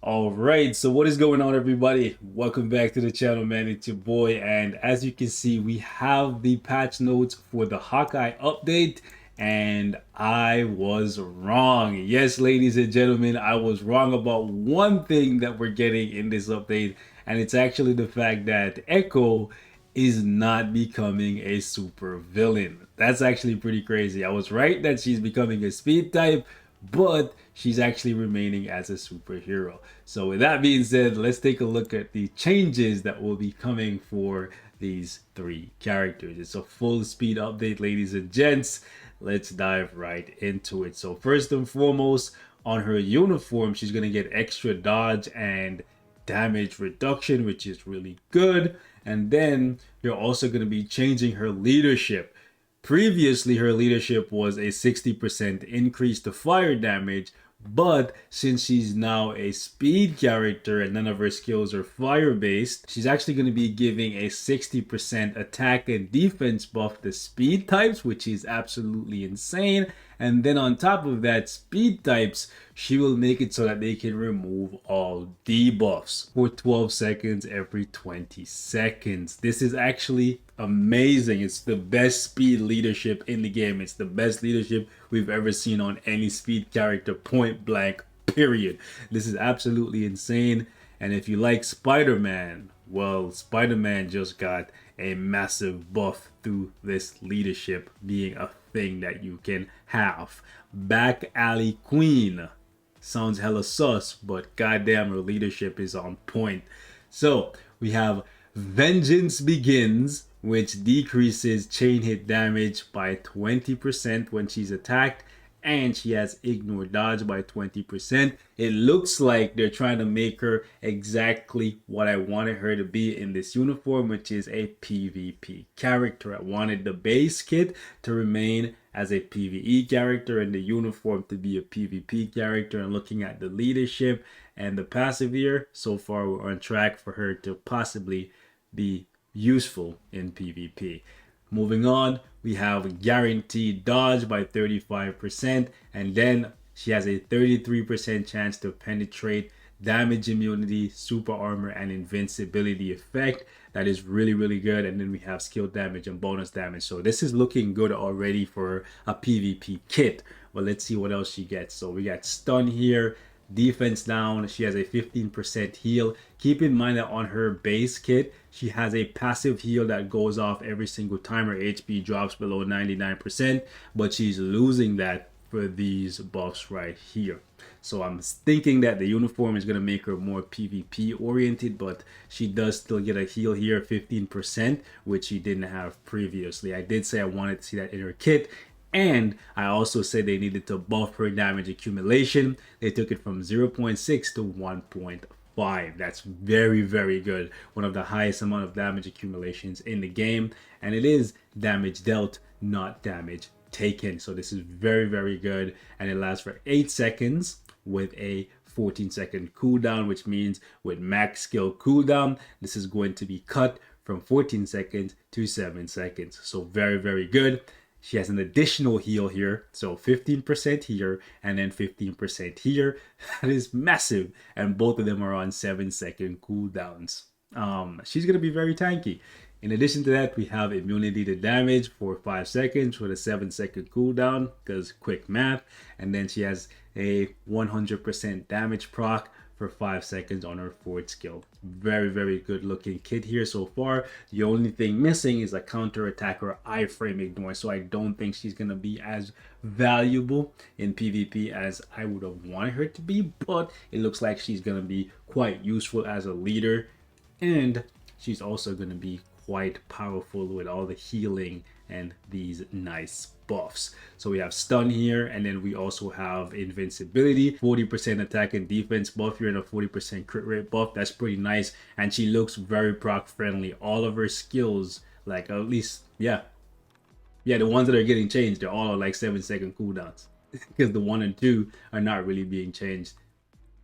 All right, so what is going on, everybody? Welcome back to the channel, man. It's your boy, and as you can see, we have the patch notes for the Hawkeye update, and I was wrong. Yes, ladies and gentlemen, I was wrong about one thing that we're getting in this update, and it's actually the fact that Echo is not becoming a super villain. That's actually pretty crazy. I was right that she's becoming a speed type, but she's actually remaining as a superhero. So with that being said, let's take a look at the changes that will be coming for these three characters. It's a full speed update, ladies and gents. Let's dive right into it. So first and foremost, on her uniform, she's going to get extra dodge and damage reduction, which is really good. And then you're also going to be changing her leadership. Previously, her leadership was a 60% increase to fire damage, but since she's now a speed character and none of her skills are fire based, she's actually going to be giving a 60% attack and defense buff to speed types, which is absolutely insane. And then on top of that, speed types, she will make it so that they can remove all debuffs for 12 seconds every 20 seconds. This is actually amazing. It's the best speed leadership in the game. It's the best leadership we've ever seen on any speed character, point blank, period. This is absolutely insane. And if you like Spider-Man, well, Spider-Man just got a massive buff through this leadership being a thing that you can have. Back Alley Queen sounds hella sus, but goddamn, her leadership is on point. So we have Vengeance Begins, which decreases chain hit damage by 20% when she's attacked, and she has ignore dodge by 20%. It looks like they're trying to make her exactly what I wanted her to be in this uniform, which is a PvP character. I wanted the base kit to remain as a PvE character and the uniform to be a PvP character. And looking at the leadership and the passive here, so far we're on track for her to possibly be useful in PvP. Moving on, we have guaranteed dodge by 35%, and then she has a 33% chance to penetrate, damage immunity, super armor, and invincibility effect. That is really, really good. And then we have skill damage and bonus damage. So this is looking good already for a PvP kit. But let's see what else she gets. So we got stun here, defense down. She has a 15% heal. Keep in mind that on her base kit, she has a passive heal that goes off every single time her HP drops below 99%, but she's losing that for these buffs right here. So I'm thinking that the uniform is going to make her more PvP oriented, but she does still get a heal here, 15%, which she didn't have previously. I did say I wanted to see that in her kit, and I also said they needed to buff her damage accumulation. They took it from 0.6 to 1.5. That's very, very good. One of the highest amount of damage accumulations in the game. And it is damage dealt, not damage taken. So this is very, very good. And it lasts for 8 seconds with a 14-second cooldown, which means with max skill cooldown, this is going to be cut from 14 seconds to 7 seconds. So very, very good. She has an additional heal here, so 15% here and then 15% here. That is massive, and both of them are on 7-second cooldowns. She's gonna be very tanky. In addition to that, we have immunity to damage for 5 seconds with a 7-second cooldown, because quick math. And then she has a 100% damage proc for 5 seconds on her forward skill. Very, very good looking kit here so far. The only thing missing is a counter attack or iframe ignore, so I don't think she's going to be as valuable in PvP as I would have wanted her to be, but it looks like she's going to be quite useful as a leader, and she's also going to be quite powerful with all the healing and these nice buffs. So we have stun here, and then we also have invincibility, 40% attack and defense buff here, and a 40% crit rate buff. That's pretty nice, and she looks very proc friendly. All of her skills, like at least, yeah, the ones that are getting changed, they're all like 7-second cooldowns because the 1 and 2 are not really being changed.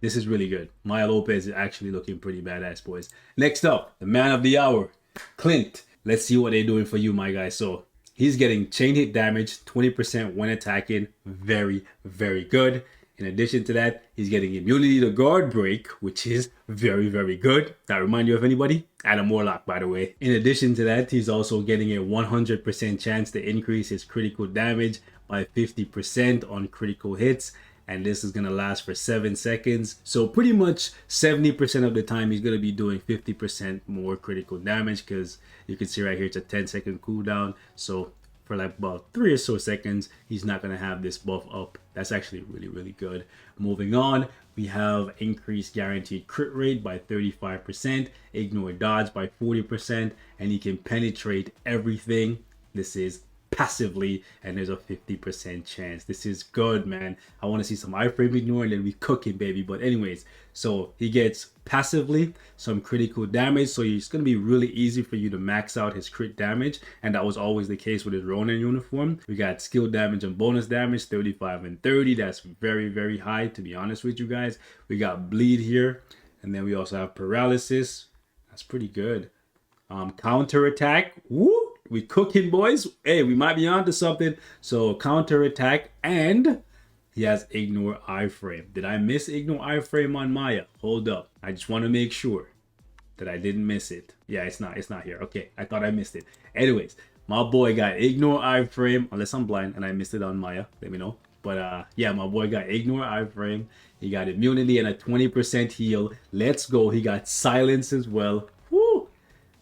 This is really good. Maya Lopez is actually looking pretty badass, boys. Next up, the man of the hour, Clint. Let's see what they're doing for you, my guy. So he's getting chain hit damage, 20% when attacking. Very, very good. In addition to that, he's getting immunity to guard break, which is very, very good. That remind you of anybody? Adam Warlock, by the way. In addition to that, he's also getting a 100% chance to increase his critical damage by 50% on critical hits. And this is going to last for 7 seconds. So pretty much 70% of the time, he's going to be doing 50% more critical damage, because you can see right here, it's a 10-second cooldown. So for like about 3 or so seconds, he's not going to have this buff up. That's actually really, really good. Moving on, we have increased guaranteed crit rate by 35%, ignore dodge by 40%, and he can penetrate everything. This is passively, and there's a 50% chance. This is good, man. I want to see some iframe ignore, and then we cooking, baby. But anyways, so he gets passively some critical damage, so it's going to be really easy for you to max out his crit damage, and that was always the case with his Ronin uniform. We got skill damage and bonus damage 35 and 30. That's very, very high, to be honest with you guys. We got bleed here, and then we also have paralysis. That's pretty good. Counter attack. Woo! We cooking, boys. Hey, we might be onto something. So counter attack, and he has ignore iframe. Did I miss ignore iframe on Maya? Hold up. I just want to make sure that I didn't miss it. Yeah, it's not here. Okay, I thought I missed it. Anyways, my boy got ignore iframe, unless I'm blind and I missed it on Maya. Let me know. But yeah, my boy got ignore iframe. He got immunity and a 20% heal. Let's go. He got silence as well. Woo!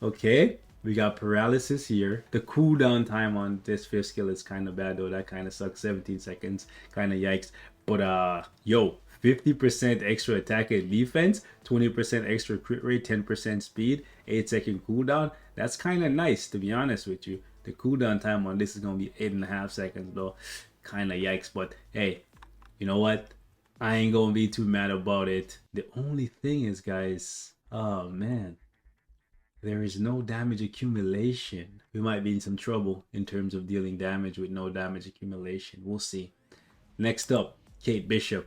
Okay. We got paralysis here. The cooldown time on this 5th skill is kind of bad though. That kind of sucks. 17 seconds. Kind of yikes. But yo, 50% extra attack and defense, 20% extra crit rate, 10% speed, 8-second cooldown. That's kind of nice, to be honest with you. The cooldown time on this is going to be 8.5 seconds though. Kind of yikes. But hey, you know what? I ain't going to be too mad about it. The only thing is, guys, oh man, there is no damage accumulation. We might be in some trouble in terms of dealing damage with no damage accumulation. We'll see. Next up, Kate Bishop.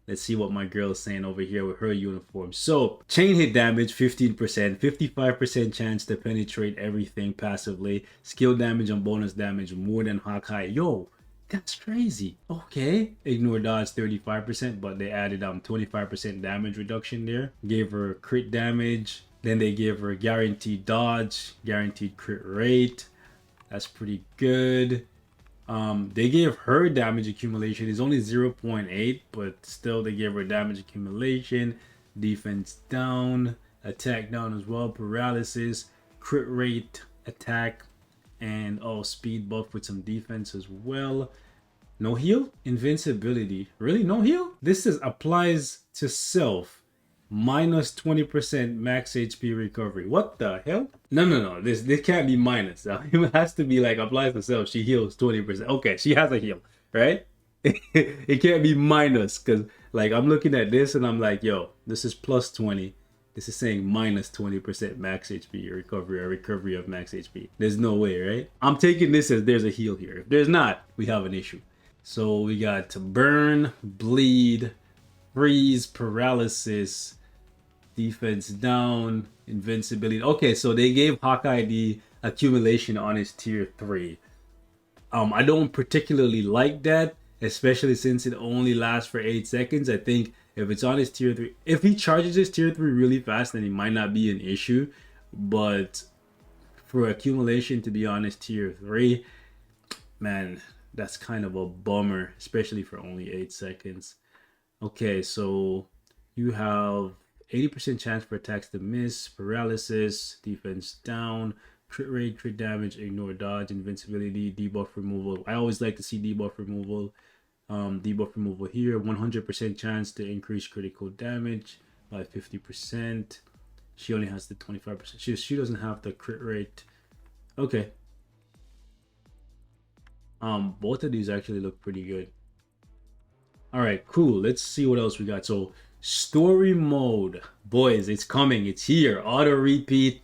Let's see what my girl is saying over here with her uniform. So, chain hit damage, 15%, 55% chance to penetrate everything passively. Skill damage and bonus damage more than Hawkeye. Yo, that's crazy. Okay. Ignore dodge, 35%, but they added 25% damage reduction there. Gave her crit damage. Then they gave her guaranteed dodge, guaranteed crit rate. That's pretty good. They gave her damage accumulation is only 0.8, but still they gave her damage accumulation, defense down, attack down as well, paralysis, crit rate, attack, and speed buff with some defense as well. No heal, invincibility. Really, no heal? This applies to self. Minus 20% max HP recovery. What the hell? No. This can't be minus. It has to be like applies to self. She heals 20%. Okay, she has a heal, right? It can't be minus, because like I'm looking at this and I'm like, yo, this is plus 20. This is saying minus 20% max HP recovery or recovery of max HP. There's no way, right? I'm taking this as there's a heal here. If there's not, we have an issue. So we got to burn, bleed, freeze, paralysis, defense down, invincibility. Okay, so they gave Hawkeye the accumulation on his tier 3. I don't particularly like that, especially since it only lasts for 8 seconds. I think if it's on his tier 3, if he charges his tier 3 really fast, then it might not be an issue. But for accumulation to be on his tier 3, man, that's kind of a bummer, especially for only 8 seconds. Okay, so you have 80% chance for attacks to miss, paralysis, defense down, crit rate, crit damage, ignore dodge, invincibility, debuff removal. I always like to see debuff removal. Debuff removal here, 100% chance to increase critical damage by 50%. She only has the 25%. She doesn't have the crit rate. Okay. Both of these actually look pretty good. All right, cool. Let's see what else we got. So story mode, boys, it's coming. It's here. Auto repeat,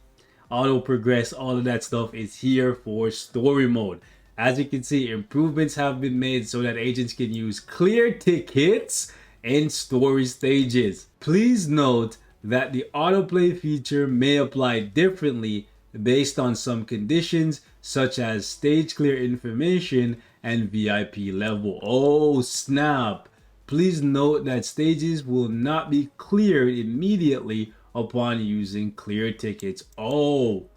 auto progress, all of that stuff is here for story mode. As you can see, improvements have been made so that agents can use clear tickets in story stages. Please note that the autoplay feature may apply differently based on some conditions such as stage clear information and VIP level. Oh snap! Please note that stages will not be cleared immediately upon using clear tickets. Oh,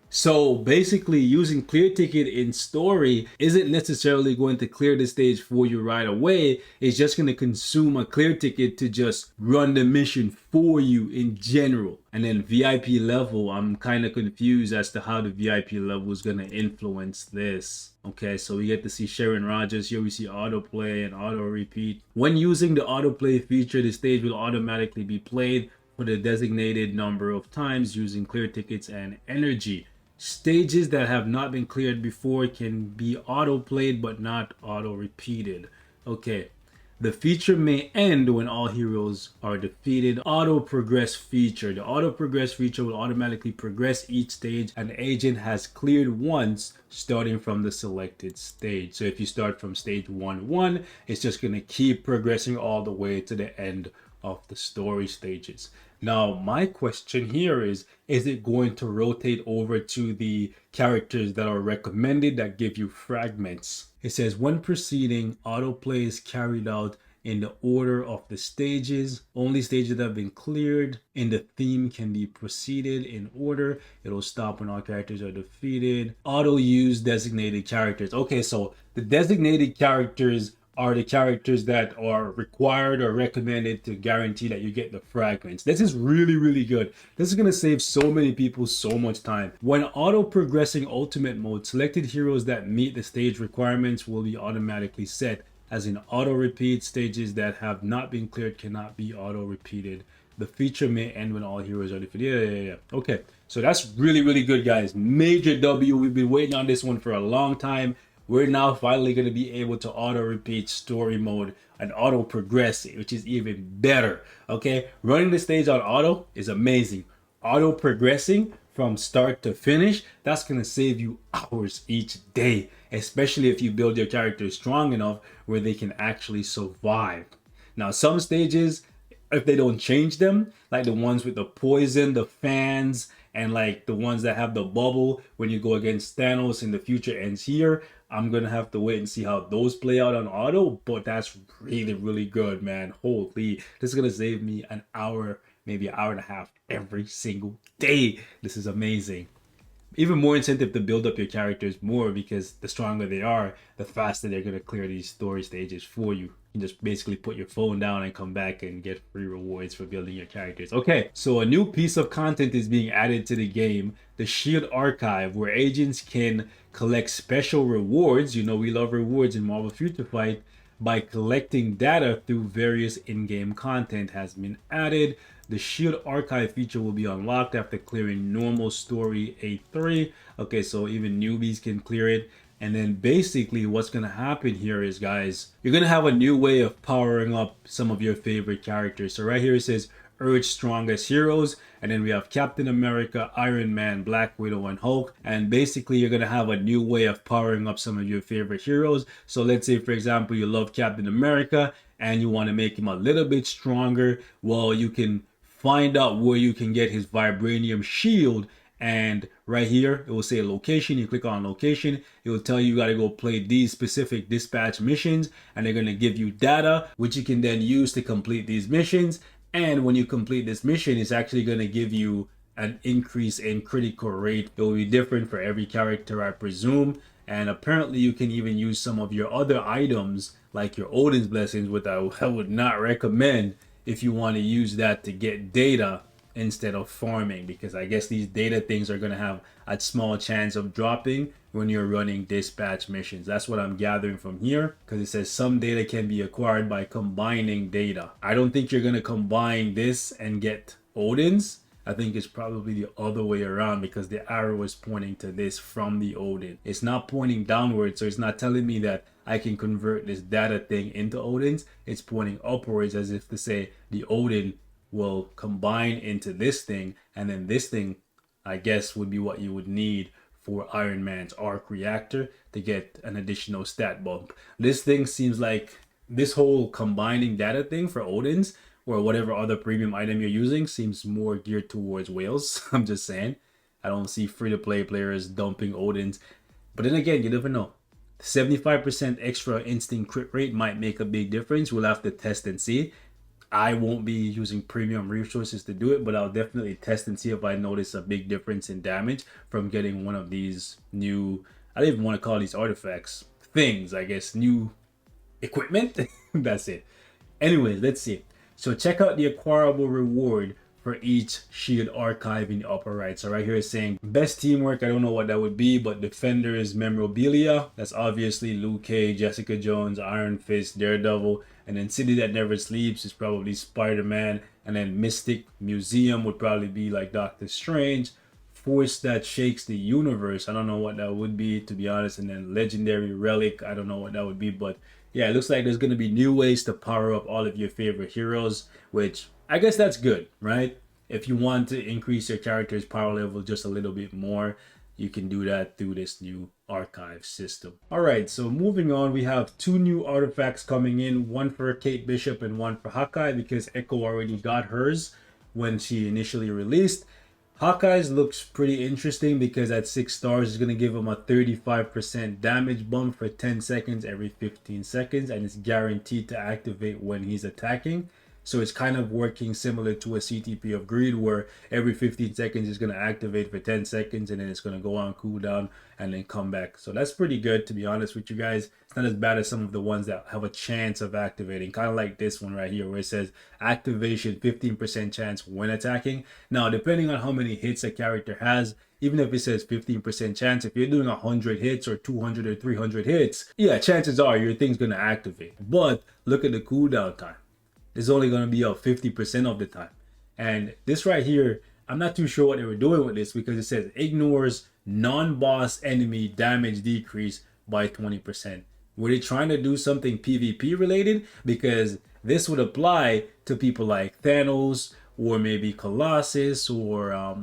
so basically using clear ticket in story isn't necessarily going to clear the stage for you right away. It's just going to consume a clear ticket to just run the mission for you in general. And then VIP level, I'm kind of confused as to how the VIP level is going to influence this. Okay, so we get to see Sharon Rogers. Here we see autoplay and auto repeat. When using the autoplay feature, the stage will automatically be played for the designated number of times using clear tickets and energy. Stages that have not been cleared before can be auto-played but not auto-repeated. Okay. The feature may end when all heroes are defeated. Auto-progress feature. The auto-progress feature will automatically progress each stage an agent has cleared once, starting from the selected stage. So if you start from stage 1-1, it's just going to keep progressing all the way to the end of the story stages. Now, my question here is it going to rotate over to the characters that are recommended that give you fragments? It says when proceeding, autoplay is carried out in the order of the stages. Only stages that have been cleared in the theme can be proceeded in order. It'll stop when all characters are defeated. Auto use designated characters. Okay, so the designated characters are the characters that are required or recommended to guarantee that you get the fragments. This is really, really good. This is going to save so many people so much time. When auto-progressing ultimate mode, selected heroes that meet the stage requirements will be automatically set. As in auto-repeat, stages that have not been cleared cannot be auto-repeated. The feature may end when all heroes are defeated. Yeah. Okay, so that's really, really good, guys. Major W. We've been waiting on this one for a long time. We're now finally going to be able to auto-repeat story mode and auto-progress, which is even better. Okay, running the stage on auto is amazing. Auto-progressing from start to finish, that's going to save you hours each day, especially if you build your character strong enough where they can actually survive. Now, some stages, if they don't change them, like the ones with the poison, the fans, and like the ones that have the bubble when you go against Thanos in the future ends here, I'm gonna have to wait and see how those play out on auto, but that's really, really good, man. Holy, this is gonna save me an hour, maybe an hour and a half every single day. This is amazing. Even more incentive to build up your characters more, because the stronger they are, the faster they're going to clear these story stages for you. You just basically put your phone down and come back and get free rewards for building your characters. Okay, so a new piece of content is being added to the game, the Shield Archive, where agents can collect special rewards. You know, we love rewards in Marvel Future Fight. By collecting data through various in-game content has been added. The Shield Archive feature will be unlocked after clearing normal story A3. Okay, so even newbies can clear it. And then basically what's going to happen here is, guys, you're going to have a new way of powering up some of your favorite characters. So right here it says Earth's Strongest Heroes, and then we have Captain America, Iron Man, Black Widow, and Hulk. And basically you're going to have a new way of powering up some of your favorite heroes. So let's say, for example, you love Captain America and you want to make him a little bit stronger. Well, you can find out where you can get his vibranium shield, and right here it will say location. You click on location, it will tell you got to go play these specific dispatch missions, and they're going to give you data which you can then use to complete these missions. And when you complete this mission, it's actually going to give you an increase in critical rate. It will be different for every character, I presume. And apparently you can even use some of your other items like your Odin's Blessings, which I would not recommend if you want to use that to get data instead of farming, because I guess these data things are going to have a small chance of dropping when you're running dispatch missions. That's what I'm gathering from here, because it says some data can be acquired by combining data. I don't think you're going to combine this and get Odin's. I think it's probably the other way around, because the arrow is pointing to this from the Odin. It's not pointing downwards, so it's not telling me that I can convert this data thing into Odin's. It's pointing upwards, as if to say the Odin will combine into this thing, and then this thing, I guess, would be what you would need for Iron Man's arc reactor to get an additional stat bump. This thing seems like this whole combining data thing for Odin's or whatever other premium item you're using seems more geared towards whales. I'm just saying. I don't see free-to-play players dumping Odin's. But then again, you never know. 75% extra instant crit rate might make a big difference. We'll have to test and see. I won't be using premium resources to do it, but I'll definitely test and see if I notice a big difference in damage from getting one of these new, I don't even want to call these artifacts, things, I guess, new equipment. That's it. Anyways, let's see. So check out the acquirable reward for each shield archive in the upper right. So right here is saying best teamwork. I don't know what that would be, but defenders memorabilia. That's obviously Luke Cage, Jessica Jones, Iron Fist, Daredevil. And then City That Never Sleeps is probably Spider-Man. And then Mystic Museum would probably be like Doctor Strange. Force That Shakes the Universe. I don't know what that would be, to be honest. And then Legendary Relic. I don't know what that would be, but yeah, it looks like there's going to be new ways to power up all of your favorite heroes, which I guess that's good, right? If you want to increase your character's power level just a little bit more, you can do that through this new archive system. All right, so moving on, we have two new artifacts coming in, one for Kate Bishop and one for Hawkeye, because Echo already got hers when she initially released. Hawkeye's looks pretty interesting because at 6 stars is going to give him a 35% damage bump for 10 seconds every 15 seconds, and it's guaranteed to activate when he's attacking. So it's kind of working similar to a CTP of Greed, where every 15 seconds is going to activate for 10 seconds and then it's going to go on cooldown and then come back. So that's pretty good, to be honest with you guys. It's not as bad as some of the ones that have a chance of activating, kind of like this one right here where it says activation 15% chance when attacking. Now, depending on how many hits a character has, even if it says 15% chance, if you're doing 100 hits or 200 or 300 hits, yeah, chances are your thing's going to activate. But look at the cooldown time. It's only going to be up 50% of the time. And this right here, I'm not too sure what they were doing with this, because it says ignores non-boss enemy damage decrease by 20%. Were they trying to do something PvP related? Because this would apply to people like Thanos or maybe Colossus or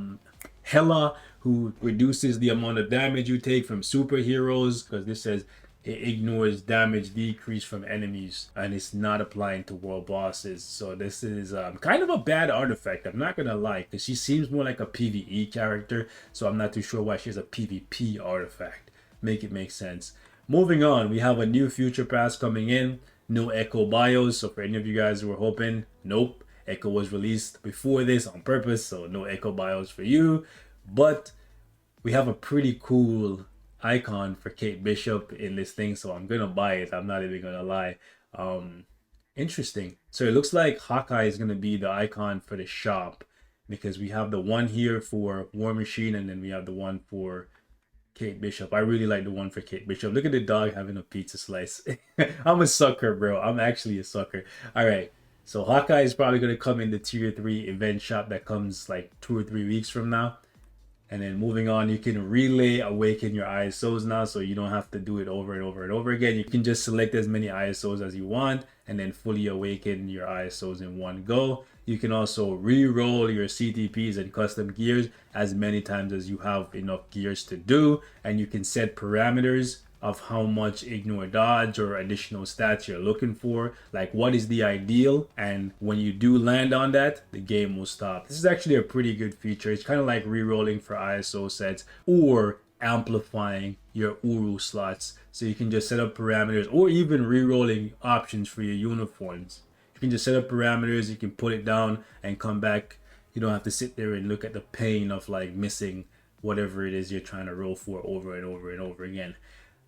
Hela, who reduces the amount of damage you take from superheroes, because this says it ignores damage decrease from enemies and it's not applying to world bosses. So this is kind of a bad artifact, I'm not gonna lie, because she seems more like a PvE character, so I'm not too sure why she has a PvP artifact. Make it make sense. Moving on, we have a new future pass coming in. No Echo bios, so for any of you guys who were hoping, nope, Echo was released before this on purpose, so no Echo bios for you. But we have a pretty cool icon for Kate Bishop in this thing, so I'm gonna buy it. I'm not even gonna lie. Interesting. So it looks like Hawkeye is gonna be the icon for the shop, because we have the one here for War Machine and then we have the one for Kate Bishop. I really like the one for Kate Bishop. Look at the dog having a pizza slice. I'm a sucker, bro. I'm actually a sucker. All right, so Hawkeye is probably gonna come in the tier 3 event shop that comes like 2 or 3 weeks from now. And then moving on, you can relay awaken your ISOs now, so you don't have to do it over and over and over again. You can just select as many ISOs as you want and then fully awaken your ISOs in one go. You can also re-roll your CTPs and custom gears as many times as you have enough gears to do. And you can set parameters of how much ignore dodge or additional stats you're looking for, like what is the ideal, and when you do land on that, the game will stop. This is actually a pretty good feature. It's kind of like re-rolling for ISO sets or amplifying your Uru slots, so you can just set up parameters, or even re-rolling options for your uniforms. You can just set up parameters, you can put it down and come back. You don't have to sit there and look at the pain of like missing whatever it is you're trying to roll for over and over and over again.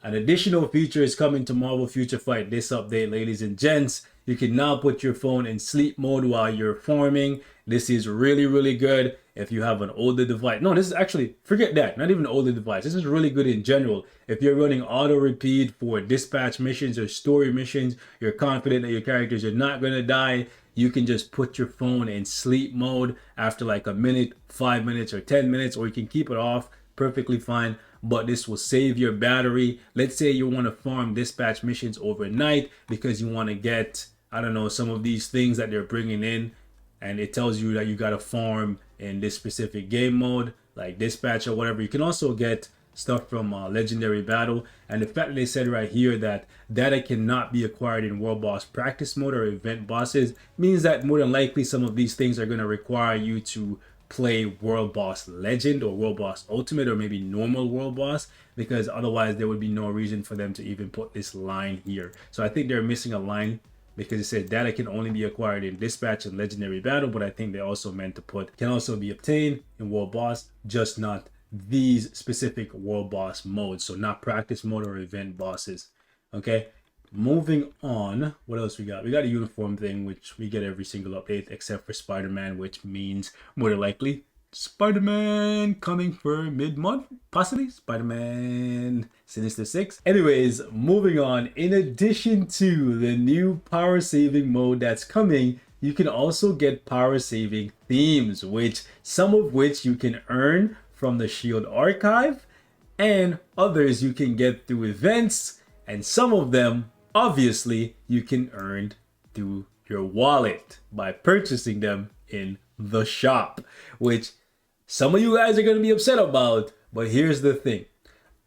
An additional feature is coming to Marvel Future Fight this update, ladies and gents. You can now put your phone in sleep mode while you're farming. This is really, really good if you have an older device. No, this is actually, forget that, not even an older device. This is really good in general. If you're running auto repeat for dispatch missions or story missions, you're confident that your characters are not going to die, you can just put your phone in sleep mode after like a minute, 5 minutes, or 10 minutes, or you can keep it off, perfectly fine. But this will save your battery. Let's say you want to farm dispatch missions overnight because you want to get, I don't know, some of these things that they're bringing in, and it tells you that you got to farm in this specific game mode, like dispatch or whatever. You can also get stuff from Legendary Battle, and the fact that they said right here that data cannot be acquired in World Boss Practice Mode or Event Bosses means that more than likely some of these things are going to require you to play World Boss Legend or World Boss Ultimate or maybe normal World Boss, because otherwise there would be no reason for them to even put this line here. So I think they're missing a line because it said data can only be acquired in dispatch and legendary battle, but I think they also meant to put can also be obtained in World Boss, just not these specific World Boss modes. So not practice mode or event bosses. Okay. Moving on, what else we got? We got a uniform thing, which we get every single update except for Spider-Man, which means more than likely Spider-Man coming for mid-month, possibly Spider-Man Sinister 6. Anyways, moving on, in addition to the new power saving mode that's coming, you can also get power saving themes, which some of which you can earn from the Shield Archive, and others you can get through events, and some of them obviously you can earn through your wallet by purchasing them in the shop, which some of you guys are going to be upset about, but here's the thing.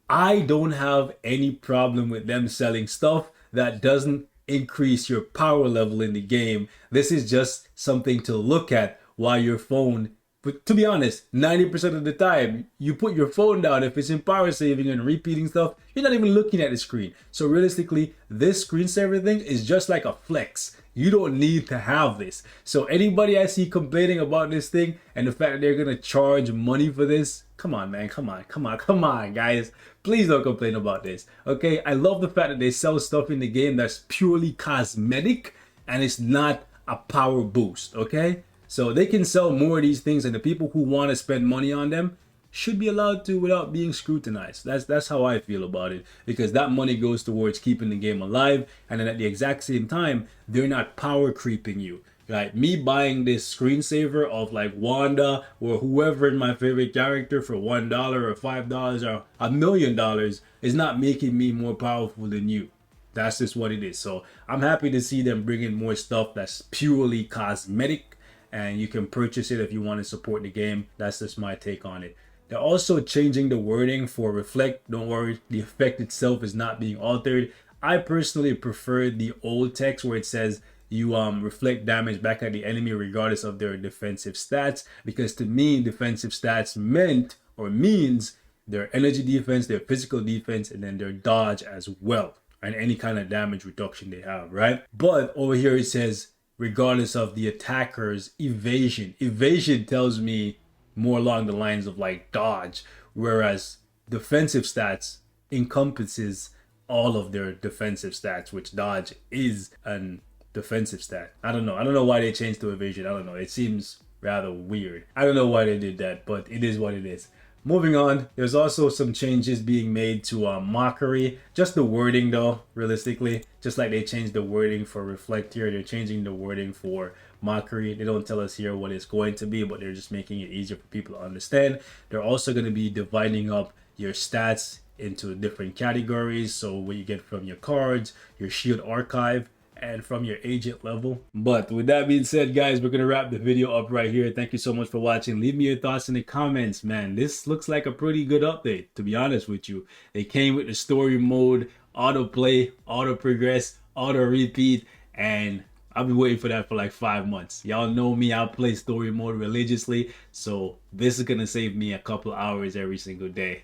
I don't have any problem with them selling stuff that doesn't increase your power level in the game. This is just something to look at while your phone, but to be honest, 90% of the time, you put your phone down. If it's in power saving and repeating stuff, you're not even looking at the screen. So realistically, this screensaver thing is just like a flex. You don't need to have this. So anybody I see complaining about this thing and the fact that they're going to charge money for this, come on, man. Come on, guys. Please don't complain about this. Okay, I love the fact that they sell stuff in the game that's purely cosmetic and it's not a power boost, okay? So they can sell more of these things, and the people who want to spend money on them should be allowed to without being scrutinized. That's how I feel about it, because that money goes towards keeping the game alive, and then at the exact same time, they're not power creeping you. Like me buying this screensaver of like Wanda or whoever in my favorite character for $1 or $5 or $1,000,000 is not making me more powerful than you. That's just what it is. So I'm happy to see them bringing more stuff that's purely cosmetic, and you can purchase it if you want to support the game. That's just my take on it. They're also changing the wording for reflect. Don't worry, the effect itself is not being altered. I personally prefer the old text where it says you reflect damage back at the enemy regardless of their defensive stats, because to me defensive stats meant or means their energy defense, their physical defense, and then their dodge as well, and any kind of damage reduction they have, right? But over here it says regardless of the attacker's evasion. Evasion tells me more along the lines of like dodge, whereas defensive stats encompasses all of their defensive stats, which dodge is an defensive stat. I don't know why they changed to evasion. I don't know. It seems rather weird. I don't know why they did that, but it is what it is. Moving on, there's also some changes being made to mockery. Just the wording though, realistically. Just like they changed the wording for reflect here, they're changing the wording for mockery. They don't tell us here what it's going to be, but they're just making it easier for people to understand. They're also going to be dividing up your stats into different categories. So what you get from your cards, your shield archive, and from your agent level. But with that being said, guys, we're gonna wrap the video up right here. Thank you so much for watching. Leave me your thoughts in the comments, man. This looks like a pretty good update, to be honest with you. They came with the story mode, auto play, auto progress, auto repeat, and I've been waiting for that for like 5 months. Y'all know me, I'll play story mode religiously, so this is gonna save me a couple hours every single day,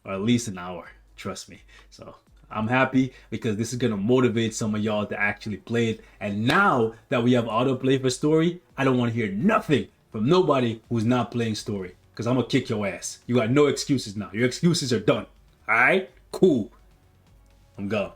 or at least an hour, trust me. So I'm happy because this is going to motivate some of y'all to actually play it. And now that we have autoplay for story, I don't want to hear nothing from nobody who's not playing story, because I'm going to kick your ass. You got no excuses now. Your excuses are done. All right? Cool. I'm gone.